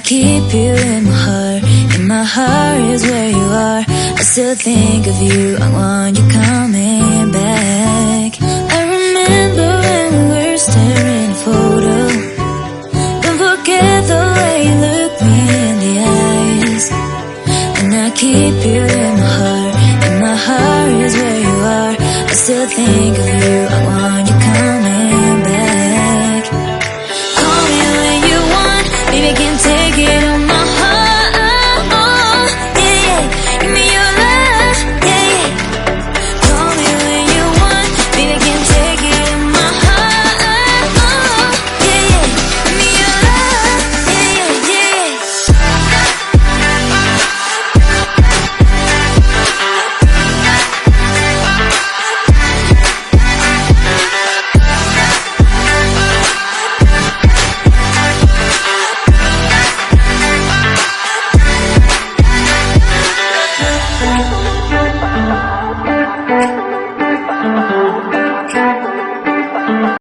keep you in my heart. In my heart is where you are. I still think of you, I want you coming